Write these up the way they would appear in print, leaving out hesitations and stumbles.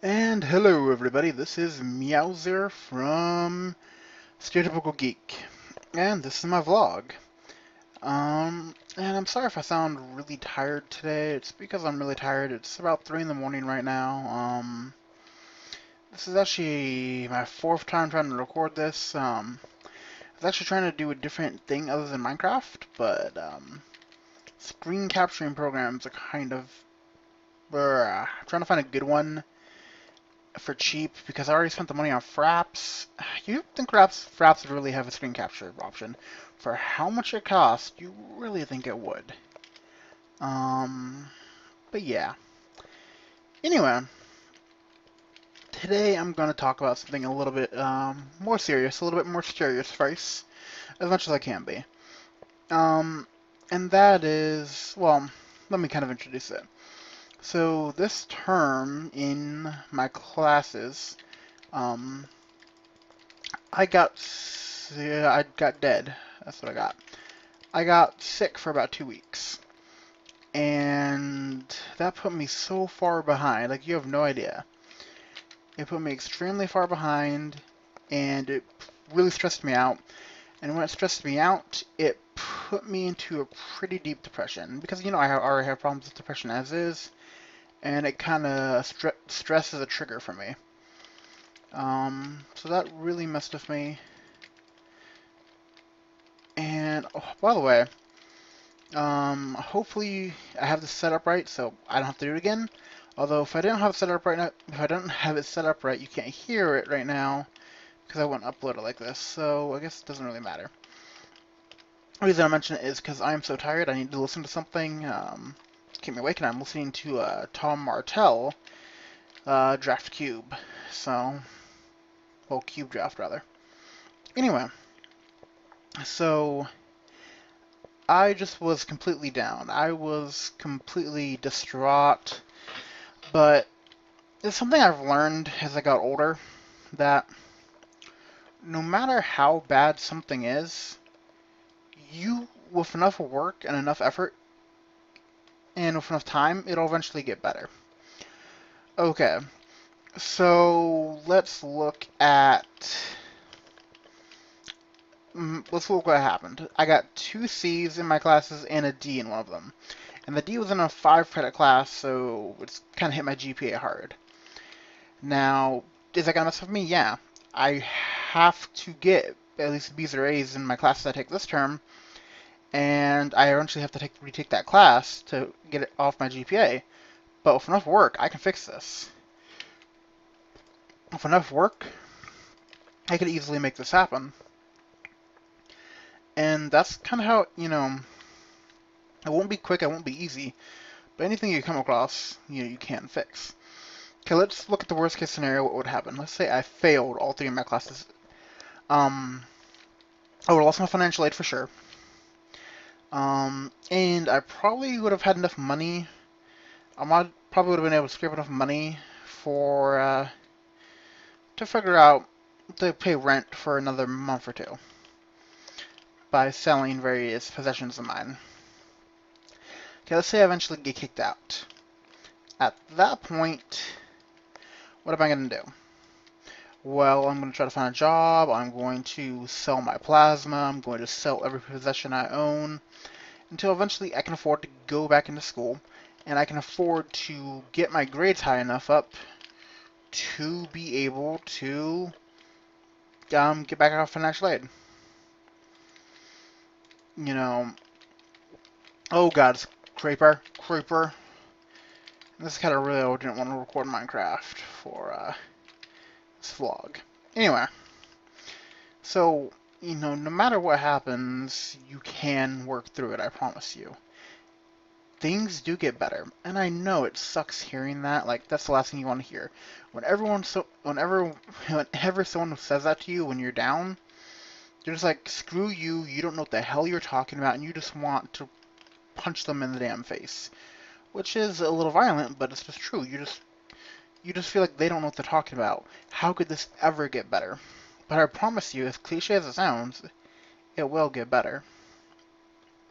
And hello everybody, this is Meowzer from Stereotypical Geek, and this is my vlog. And I'm sorry if I sound really tired today. It's because I'm really tired. It's about 3 in the morning right now. This is actually my fourth time trying to record this. I was actually trying to do a different thing other than Minecraft, but screen capturing programs are kind of trying to find a good one for cheap because I already spent the money on Fraps. You think Fraps would really have a screen capture option? For how much it costs, you really think it would? Um, but yeah. Anyway, today I'm going to talk about something a little bit more serious, a little bit more serious first, as much as I can be. And that is, well, let me kind of introduce it. So this term in my classes, um, I got dead. That's what I got. I got sick for about 2 weeks, and that put me so far behind. Like, you have no idea. It put me extremely far behind, and it really stressed me out. And when it stressed me out, it put me into a pretty deep depression because I already have problems with depression as is, and it kind of stress is a trigger for me. So that really messed with me. And oh, by the way, hopefully I have this set up right, so I don't have to do it again. Although if I didn't have it set up right now, if I don't have it set up right, you can't hear it right now because I wouldn't upload it like this. So I guess it doesn't really matter. The reason I mention it is because I'm so tired. I need to listen to something to keep me awake, and I'm listening to Tom Martell Draft Cube. So, well, Cube Draft rather. Anyway, so I just was completely down. I was completely distraught. But it's something I've learned as I got older, that no matter how bad something is, you, with enough work and enough effort, and with enough time, it'll eventually get better. Okay, so let's look what happened. I got 2 C's in my classes and a D in one of them. And the D was in a 5-credit class, so it's kind of hit my GPA hard. Now, is that going to mess with me? Yeah. I have to get at least B's or A's in my classes I take this term, and I eventually have to retake that class to get it off my GPA. But with enough work, I can fix this. With enough work, I could easily make this happen. And that's kind of how, it won't be quick, it won't be easy, but anything you come across, you can fix. Okay, let's look at the worst case scenario. What would happen? Let's say I failed all 3 of my classes. I would have lost my financial aid for sure. And I probably would have had enough money. Probably would have been able to scrape enough money for to figure out to pay rent for another month or 2 by selling various possessions of mine. Okay, let's say I eventually get kicked out. At that point, what am I going to do? Well, I'm going to try to find a job. I'm going to sell my plasma. I'm going to sell every possession I own until eventually I can afford to go back into school, and I can afford to get my grades high enough up to be able to get back off financial aid. Oh god, it's Creeper. This is kind of really, I didn't want to record Minecraft for this vlog. Anyway, so, no matter what happens, you can work through it, I promise you. Things do get better, and I know it sucks hearing that. Like, that's the last thing you want to hear. Whenever someone says that to you when you're down, they're just like, screw you, you don't know what the hell you're talking about, and you just want to punch them in the damn face. Which is a little violent, but it's just true. You just feel like they don't know what they're talking about. How could this ever get better? But I promise you, as cliche as it sounds, it will get better.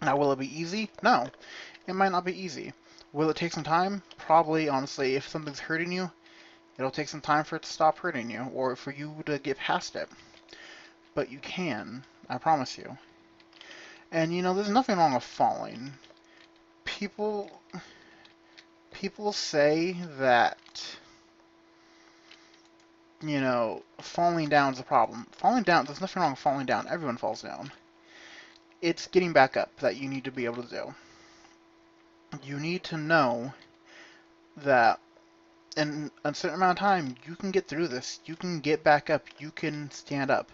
Now, will it be easy? No. It might not be easy. Will it take some time? Probably, honestly. If something's hurting you, It'll take some time for it to stop hurting you, or for you to get past it. But you can, I promise you. And you know, there's nothing wrong with falling. People people say that, you know, falling down is a problem. Falling down, there's nothing wrong with falling down. Everyone falls down. It's getting back up that you need to be able to do. You need to know that in a certain amount of time, you can get through this. You can get back up. You can stand up.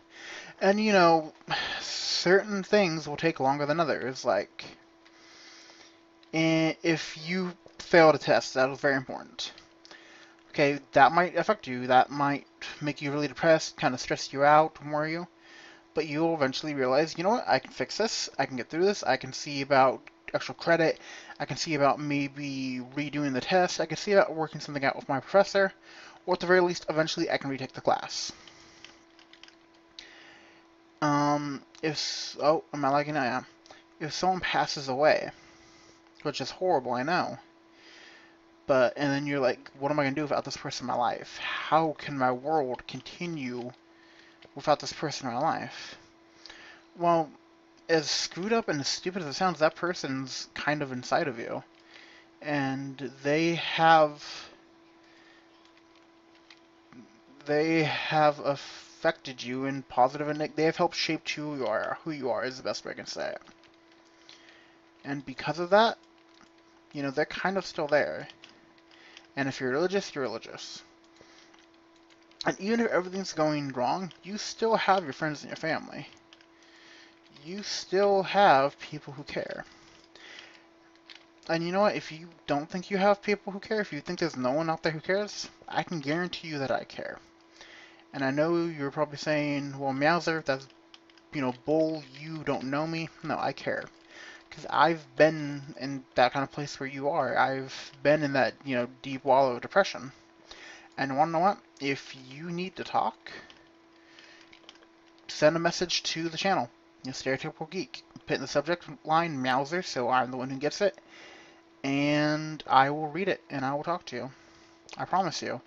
And, you know, certain things will take longer than others. Like, if you fail a test, that is very important. Okay, that might affect you. That might make you really depressed, kind of stress you out, worry you. But you'll eventually realize, you know what, I can fix this. I can get through this. I can see about extra credit. I can see about maybe redoing the test. I can see about working something out with my professor. Or at the very least, eventually I can retake the class. Oh, am I lagging? I am. If someone passes away, which is horrible, I know. And then you're like, what am I going to do without this person in my life? How can my world continue without this person in my life? Well, as screwed up and as stupid as it sounds, that person's kind of inside of you. And they have affected you in positive and negative. They have helped shape who you are. Who you are is the best way I can say it. And because of that, you know, they're kind of still there. And if you're religious, you're religious. And even if everything's going wrong, you still have your friends and your family. You still have people who care. And you know what? If you don't think you have people who care, if you think there's no one out there who cares, I can guarantee you that I care. And I know you're probably saying, well, Meowzer, that's, you know, bull, you don't know me. No, I care. Because I've been in that kind of place where you are. I've been in that, you know, deep wallow of depression. And want to know what? If you need to talk, send a message to the channel. You know, Stereotypical Geek. Put in the subject line Meowzer, so I'm the one who gets it. And I will read it, and I will talk to you. I promise you.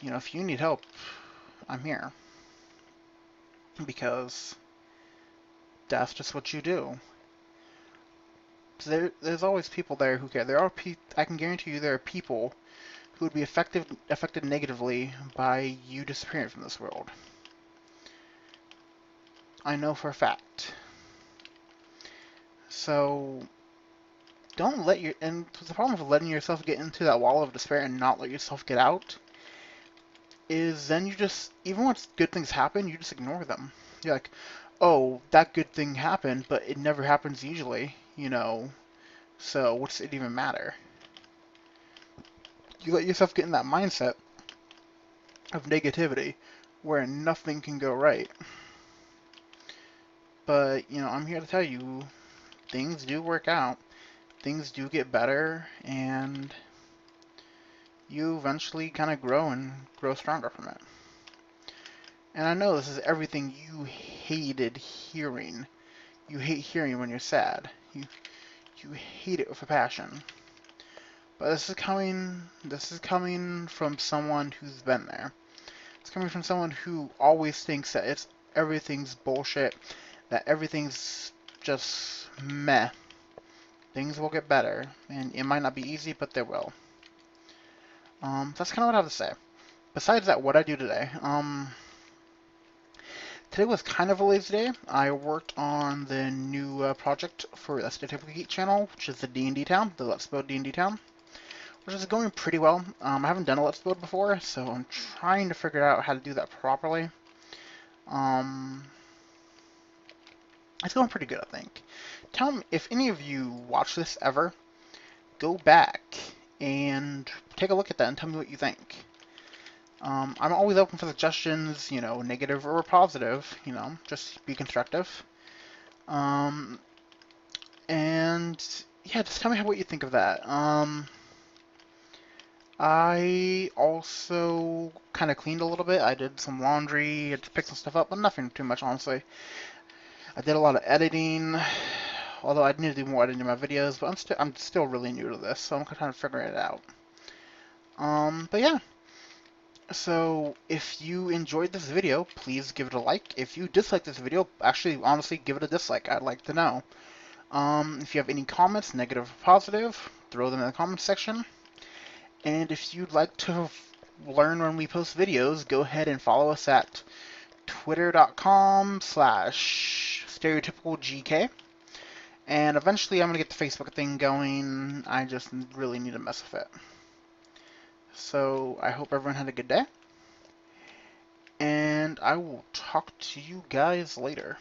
You know, if you need help, I'm here. Because that's just what you do. There's always people there who care. I can guarantee you there are people who would be affected negatively by you disappearing from this world. I know for a fact. So, don't let and the problem with letting yourself get into that wall of despair and not let yourself get out is then you just, even when good things happen, you just ignore them. You're like, oh, that good thing happened, but it never happens usually, you know, so what's it even matter? You let yourself get in that mindset of negativity where nothing can go right. But, you know, I'm here to tell you, things do work out. Things do get better, and you eventually kind of grow and grow stronger from it. And I know this is everything you hated hearing. You hate hearing when you're sad. You hate it with a passion. But this is coming from someone who's been there. It's coming from someone who always thinks that everything's bullshit, that everything's just meh. Things will get better, and it might not be easy, but they will. That's kind of what I have to say. Besides that, what I do today. Today was kind of a lazy day. I worked on the new project for the Stereotypical Geek channel, which is the D&D town, the Let's Build D&D town, which is going pretty well. I haven't done a Let's Build before, so I'm trying to figure out how to do that properly. It's going pretty good, I think. Tell me, if any of you watch this ever, go back and take a look at that and tell me what you think. I'm always open for suggestions, you know, negative or positive, you know, just be constructive. And yeah, just tell me what you think of that. I also kind of cleaned a little bit. I did some laundry, had to pick some stuff up, but nothing too much, honestly. I did a lot of editing, although I need to do more editing in my videos, but I'm still really new to this, so I'm kind of figuring it out. But yeah. So if you enjoyed this video, please give it a like. If you dislike this video, actually, honestly, give it a dislike. I'd like to know. If you have any comments, negative or positive, throw them in the comments section. And if you'd like to learn when we post videos, go ahead and follow us at twitter.com/stereotypicalgk. And eventually I'm going to get the Facebook thing going. I just really need to mess with it. So I hope everyone had a good day. And I will talk to you guys later.